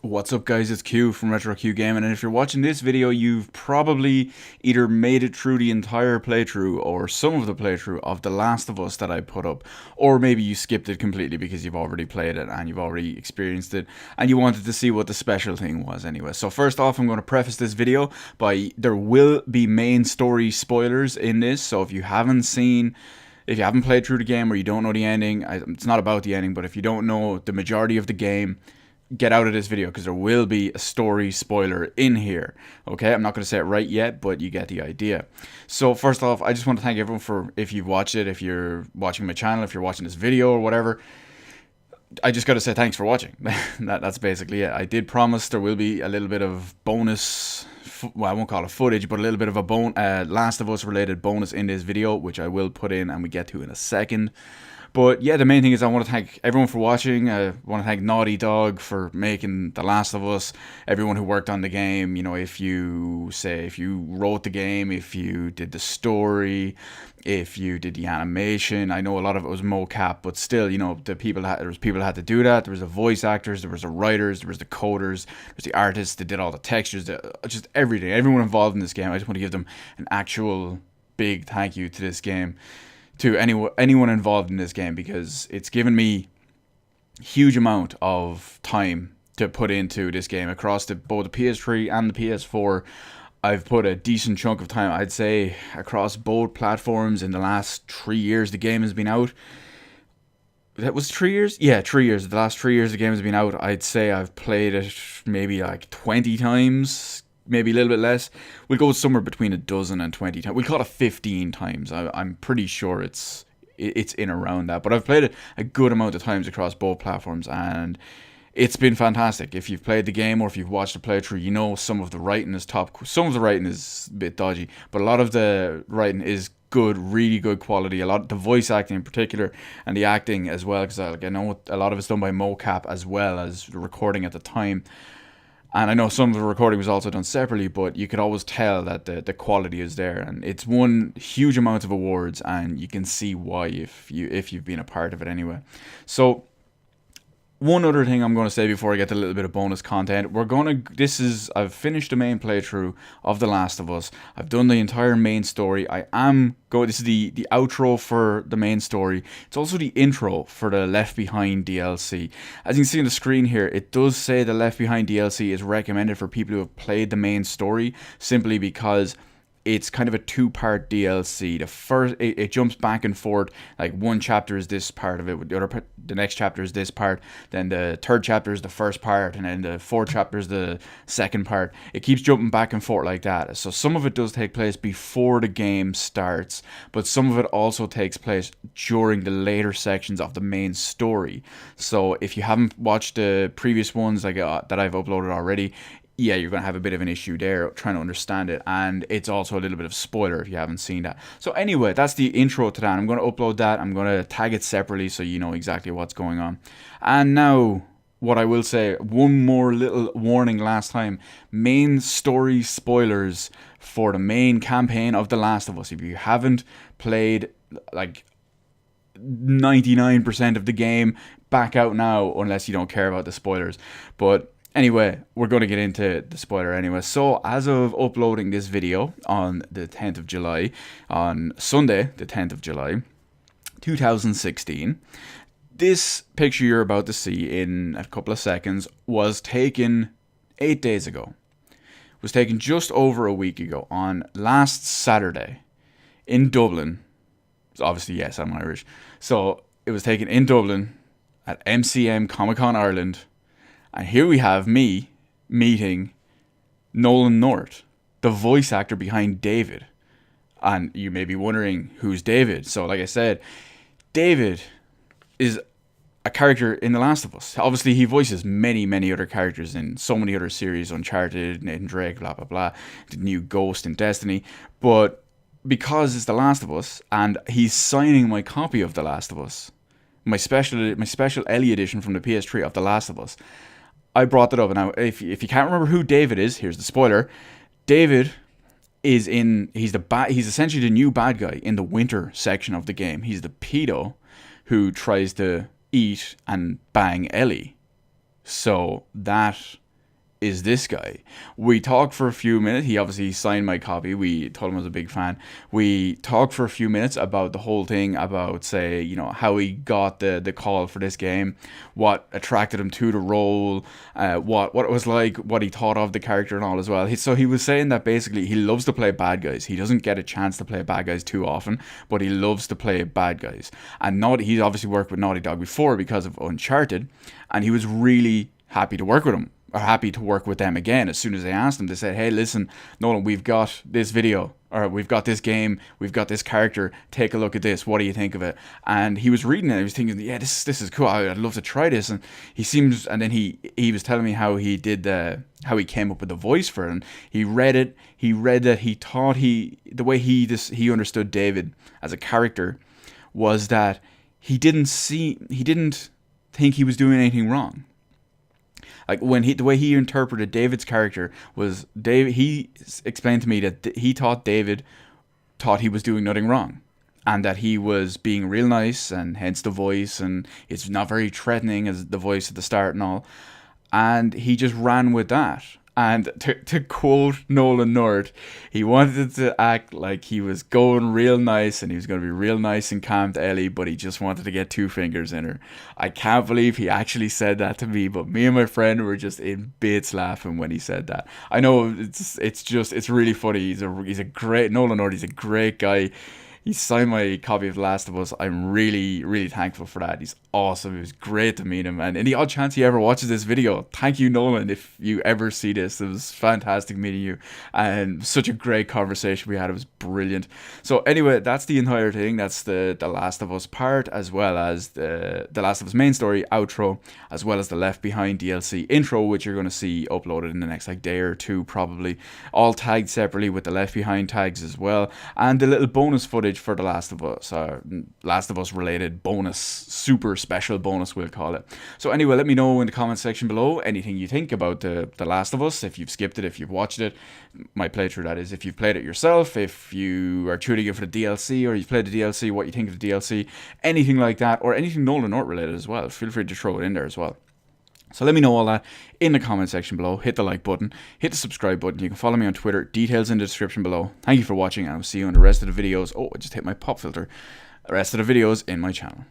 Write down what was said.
What's up, guys? It's Q from Retro Q Gaming, and if you're watching this video, you've probably either made it through the entire playthrough or some of the playthrough of The Last of Us that I put up, or maybe you skipped it completely because you've already played it and you've already experienced it and you wanted to see what the special thing was anyway. So first off, I'm going to preface this video by there will be main story spoilers in this, so if you haven't played through the game or you don't know the ending, it's not about the ending, but if you don't know the majority of the game, get out of this video because there will be a story spoiler in here. Okay, I'm not going to say it right yet, but you get the idea. So first off, I just want to thank everyone for, if you've watched it, if you're watching my channel, if you're watching this video or whatever, I just got to say thanks for watching. That's basically it. I did promise there will be a little bit of bonus, well, I won't call it footage, but a little bit of a Last of Us related bonus in this video, which I will put in and we get to in a second. But yeah, the main thing is I want to thank everyone for watching. I want to thank Naughty Dog for making The Last of Us. Everyone who worked on the game, you know, if you wrote the game, if you did the story, if you did the animation. I know a lot of it was mocap, but still, you know, there was people that had to do that. There was the voice actors, there was the writers, there was the coders, there was the artists that did all the textures, just everything. Everyone involved in this game. I just want to give them an actual big thank you to this game, to anyone involved in this game, because it's given me a huge amount of time to put into this game across both the PS3 and the PS4. I've put a decent chunk of time, I'd say, across both platforms in the last 3 years the game has been out. That was 3 years? Yeah, 3 years. The last 3 years the game has been out. I'd say I've played it maybe like 20 times, maybe a little bit less. We'll go somewhere between a dozen and 20 times. We'll call it 15 times. I'm pretty sure it's in around that. But I've played it a good amount of times across both platforms, and it's been fantastic. If you've played the game or if you've watched the playthrough, you know some of the writing is top. Some of the writing is a bit dodgy, but a lot of the writing is good, really good quality. A lot of the voice acting in particular, and the acting as well, because I know a lot of it's done by mocap as well as the recording at the time. And I know some of the recording was also done separately, but you could always tell that the quality is there, and it's won huge amounts of awards, and you can see why if you've been a part of it anyway. So one other thing I'm going to say before I get to a little bit of bonus content, I've finished the main playthrough of The Last of Us. I've done the entire main story. This is the outro for the main story. It's also the intro for the Left Behind DLC. As you can see on the screen here, it does say the Left Behind DLC is recommended for people who have played the main story, simply because it's kind of a two-part DLC. It jumps back and forth. Like one chapter is this part of it, the next chapter is this part, then the third chapter is the first part, and then the fourth chapter is the second part. It keeps jumping back and forth like that. So some of it does take place before the game starts, but some of it also takes place during the later sections of the main story. So if you haven't watched the previous ones that I've uploaded already, yeah, you're going to have a bit of an issue there trying to understand it, and it's also a little bit of spoiler if you haven't seen that. So anyway, that's the intro to that. I'm going to upload that. I'm going to tag it separately so you know exactly what's going on. And now, what I will say, one more little warning last time: main story spoilers for the main campaign of The Last of Us. If you haven't played like 99% of the game, back out now unless you don't care about the spoilers. But anyway, we're going to get into the spoiler anyway. So, as of uploading this video on the 10th of July, on Sunday, the 10th of July, 2016, this picture you're about to see in a couple of seconds was taken 8 days ago. It was taken just over a week ago, on last Saturday, in Dublin. So obviously, yes, I'm Irish. So, it was taken in Dublin at MCM Comic Con Ireland. And here we have me meeting Nolan North, the voice actor behind David. And you may be wondering, who's David? So like I said, David is a character in The Last of Us. Obviously, he voices many, many other characters in so many other series: Uncharted, Nathan Drake, blah, blah, blah, the new Ghost in Destiny. But because it's The Last of Us, and he's signing my copy of The Last of Us, my special Ellie edition from the PS3 of The Last of Us, I brought that up. And now, if you can't remember who David is, here's the spoiler. David he's essentially the new bad guy in the winter section of the game. He's the pedo who tries to eat and bang Ellie. So that is this guy. We talked for a few minutes. He obviously signed my copy. We told him I was a big fan. We talked for a few minutes about the whole thing, about, say, you know, how he got the call for this game, what attracted him to the role, what it was like, what he thought of the character and all as well. So he was saying that basically he loves to play bad guys. He doesn't get a chance to play bad guys too often, but he loves to play bad guys. And he's obviously worked with Naughty Dog before because of Uncharted, and he was really happy to work with him, or happy to work with them again. As soon as they asked him, they said, hey, listen, Nolan, we've got this video, or we've got this game, we've got this character, take a look at this, what do you think of it? And he was reading it, he was thinking, yeah, this is cool, I'd love to try this. And and then he was telling me how he did how he came up with the voice for it. And he read that he thought the way he understood David as a character was that he didn't think he was doing anything wrong. Like the way he interpreted David's character was he explained to me that he thought David thought he was doing nothing wrong, and that he was being real nice, and hence the voice, and it's not very threatening as the voice at the start and all, and he just ran with that. And to quote Nolan North, he wanted to act like he was going real nice and he was going to be real nice and calm to Ellie, but he just wanted to get 2 fingers in her. I can't believe he actually said that to me, but me and my friend were just in bits laughing when he said that. I know it's really funny. He's a great Nolan North. He's a great guy. He signed my copy of The Last of Us. I'm really, really thankful for that. He's awesome. It was great to meet him. And in the odd chance he ever watches this video, thank you, Nolan, if you ever see this. It was fantastic meeting you. And such a great conversation we had. It was brilliant. So anyway, that's the entire thing. That's the Last of Us part, as well as the Last of Us main story outro, as well as the Left Behind DLC intro, which you're going to see uploaded in the next day or two probably. All tagged separately with the Left Behind tags as well. And the little bonus footage for The Last of Us related bonus, super special bonus we'll call it. So anyway, let me know in the comment section below anything you think about the Last of Us, if you've skipped it, if you've watched it, my playthrough that is, if you've played it yourself, if you are tuning in for the DLC, or you've played the DLC, what you think of the DLC, anything like that, or anything Nolan North related as well. Feel free to throw it in there as well. So let me know all that in the comment section below. Hit the like button, hit the subscribe button. You can follow me on Twitter, details in the description below. Thank you for watching, and I'll see you in the rest of the videos. Oh, I just hit my pop filter. The rest of the videos in my channel.